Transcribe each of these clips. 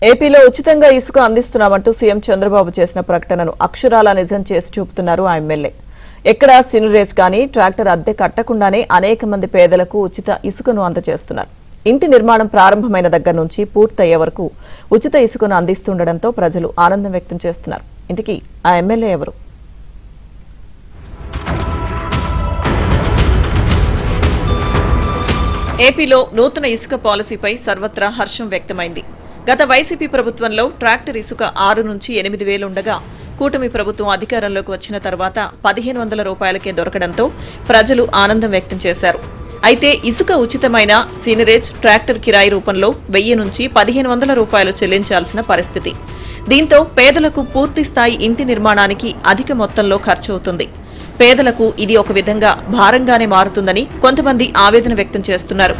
ఏపీలో ఉచితంగా ఇసుక అందిస్తున్నామంటూ సీఎం చంద్రబాబు చేసిన ప్రకటనను అక్షరాలా నిజం చేసి చూపుతున్నారు ఆ ఎమ్మెల్యే. ఎక్కడా సినురేజ్ కానీ ట్రాక్టర్ అద్దె కట్టకుండానే అనేక మంది పేదలకు ఉచిత ఇసుకను అందజేస్తున్నారు. ఇంటి నిర్మాణం ప్రారంభమైన దగ్గర నుంచి పూర్తయ్యే వరకు ఉచిత ఇసుకను అందిస్తుండటంతో ప్రజలు ఆనందం వ్యక్తం చేస్తున్నారు. ఇంతకీ ఆ ఎమ్మెల్యే ఎవరు? ఏపీలో నూతన ఇసుక పాలసీపై సర్వత్రా హర్షం వ్యక్తమైంది. గత వైసీపీ ప్రభుత్వంలో ట్రాక్టర్ ఇసుక 6 నుంచి 8 వేలు ఉండగా కూటమి ప్రభుత్వం అధికారంలోకి వచ్చిన తర్వాత 1500 రూపాయలకే దొరకడంతో ప్రజలు ఆనందం వ్యక్తం చేశారు. అయితే ఇసుక ఉచితమైన సీనరేజ్ ట్రాక్టర్ కిరాయి రూపంలో 1000 నుంచి 1500 రూపాయలు చెల్లించాల్సిన పరిస్థితి. దీంతో పేదలకు పూర్తి స్థాయి ఇంటి నిర్మాణానికి అధిక మొత్తంలో ఖర్చవుతుంది. పేదలకు ఇది ఒక విధంగా భారంగానే మారుతుందని కొంతమంది ఆవేదన వ్యక్తం చేస్తున్నారు.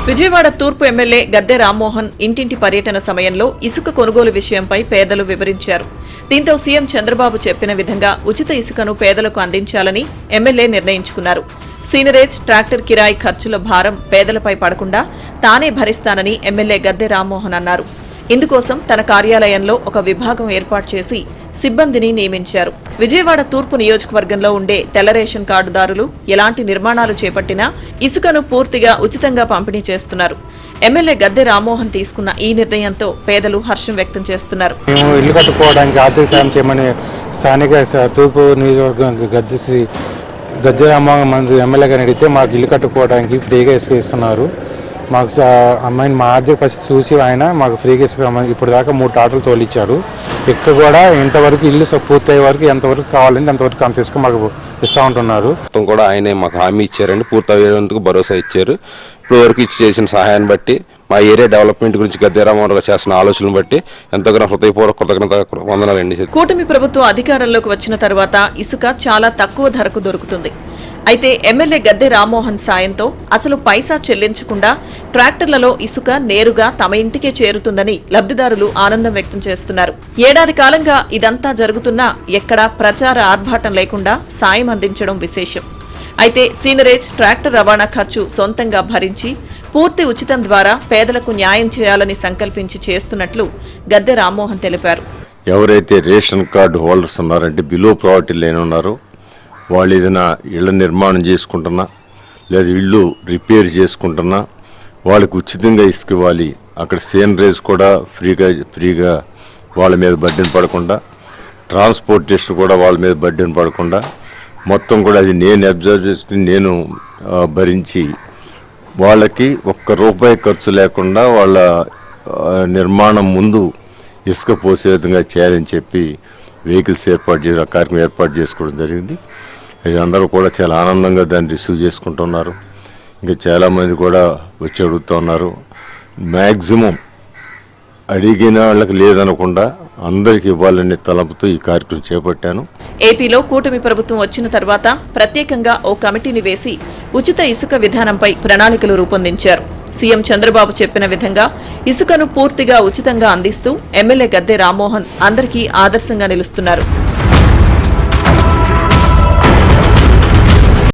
విజయవాడ తూర్పు ఎమ్మెల్యే గద్దె రామ్మోహన్ ఇంటింటి పర్యటన సమయంలో ఇసుక కొనుగోలు విషయంపై పేదలు వివరించారు. దీంతో సీఎం చంద్రబాబు చెప్పిన విధంగా ఉచిత ఇసుకను పేదలకు అందించాలని ఎమ్మెల్యే నిర్ణయించుకున్నారు. సీనరేజ్ ట్రాక్టర్ కిరాయి ఖర్చుల భారం పేదలపై పడకుండా తానే భరిస్తానని ఎమ్మెల్యే గద్దె రామ్మోహన్ అన్నారు. ఇందుకోసం తన కార్యాలయంలో ఒక విభాగం ఏర్పాటు చేసి సిబ్బందిని నియమించారు. విజయవాడ తూర్పు నియోజకవర్గంలో ఉండే తెల్ల రేషన్ కార్డుదారులు ఎలాంటి నిర్మాణాలు చేపట్టినా ఇసుకను పూర్తిగా ఉచితంగా పంపిణీ చేస్తున్నారు. ఎమ్మెల్యే గద్దె రామ్మోహన్ తీసుకున్న ఈ నిర్ణయంతో పేదలు హర్షం వ్యక్తం చేస్తున్నారు. ఇల్లు కట్టుకోవడానికి ఆర్థిక సాయం చేయమని స్థానిక తూర్పు నియోజకవర్గం గద్దె రామ్మోహన్ ఎమ్మెల్యే గారిని అడిగితే మాకు ఇల్లు కట్టుకోవడానికి ఫ్రీగా ఇసుక ఇస్తున్నారు. మాకు అమ్మాయిని మా ఆర్థిక పరిస్థితి చూసి ఆయన మాకు ఫ్రీగా ఇసుక ఇప్పుడు దాకా 3 ట్రాక్టర్లు తోలిచ్చారు. ఇక్కడ కూడా ఇంతవరకు ఇల్లు పూర్తయ్యే వరకు ఎంతవరకు కావాలంటే అంతవరకు అంత ఇసుక మాకు ఇస్తూ ఉంటున్నారు. మొత్తం కూడా ఆయనే మాకు హామీ ఇచ్చారండి, పూర్తయ్యేందుకు భరోసా ఇచ్చారు. ఇప్పుడు వరకు చేసిన సహాయాన్ని బట్టి మా ఏరియా డెవలప్మెంట్ గురించి గద్దె రామ్మోహన్ గారు చేసిన ఆలోచనలు బట్టి ఎంతగానో హృదయపూర్వక కృతజ్ఞత వందనాలండి. కూటమి ప్రభుత్వం అధికారంలోకి వచ్చిన తర్వాత ఇసుక చాలా తక్కువ ధరకు దొరుకుతుంది. అయితే ఎమ్మెల్యే గద్దె రామ్మోహన్ సాయంతో అసలు పైసా చెల్లించకుండా ట్రాక్టర్లలో ఇసుక నేరుగా తమ ఇంటికే చేరుతుందని లబ్ధిదారులు ఆనందం వ్యక్తం చేస్తున్నారు. ఏడాది కాలంగా ఇదంతా జరుగుతున్నా ఎక్కడా ప్రచార ఆర్భాటం లేకుండా సాయం అందించడం విశేషం. అయితే సీనరేజ్ ట్రాక్టర్ రవాణా ఖర్చు సొంతంగా భరించి పూర్తి ఉచితం ద్వారా పేదలకు న్యాయం చేయాలని సంకల్పించి చేస్తున్నట్లు గద్దె రామ్మోహన్ తెలిపారు. ఎవరైతే రేషన్ కార్డు హోల్డర్స్ ఉన్నారంటే బిలో ప్రావర్టీ లైన్ ఉన్నారో వాళ్ళు ఏదైనా ఇళ్ల నిర్మాణం చేసుకుంటున్నా లేదా ఇళ్ళు రిపేర్ చేసుకుంటున్నా వాళ్ళకి ఉచితంగా ఇసుక ఇవ్వాలి. అక్కడ సీనరేజ్ కూడా ఫ్రీగా వాళ్ళ మీద బర్డెన్ పడకుండా, ట్రాన్స్పోర్టేషన్ కూడా వాళ్ళ మీద బర్డెన్ పడకుండా మొత్తం కూడా అది నేను అబ్జర్వ్ చేసుకుని నేను భరించి వాళ్ళకి ₹1 ఖర్చు లేకుండా వాళ్ళ నిర్మాణం ముందు ఇసుక పోసే విధంగా చేయాలని చెప్పి వెహికల్స్ కార్యక్రమం ఏర్పాటు చేసుకోవడం జరిగింది. అందరూ కూడా చాలా ఆనందంగా దాన్ని రిసీవ్ చేసుకుంటున్నారు. ఇంకా చాలామంది కూడా వచ్చి అడుగుతున్నారు. మ్యాక్సిమం అడిగిన వాళ్ళకి లేదనకుండా అందరికి ఇవ్వాలనే తలంపుతో ఈ కార్యక్రమం చేపట్టాను. ఏపీలో కూటమి ప్రభుత్వం వచ్చిన తర్వాత ప్రత్యేకంగా ఓ కమిటీని వేసి ఉచిత ఇసుక విధానంపై ప్రణాళికలు రూపొందించారు. సీఎం చంద్రబాబు చెప్పిన విధంగా ఇసుకను పూర్తిగా ఉచితంగా అందిస్తూ ఎమ్మెల్యే గద్దె రామ్మోహన్ అందరికీ ఆదర్శంగా నిలుస్తున్నారు.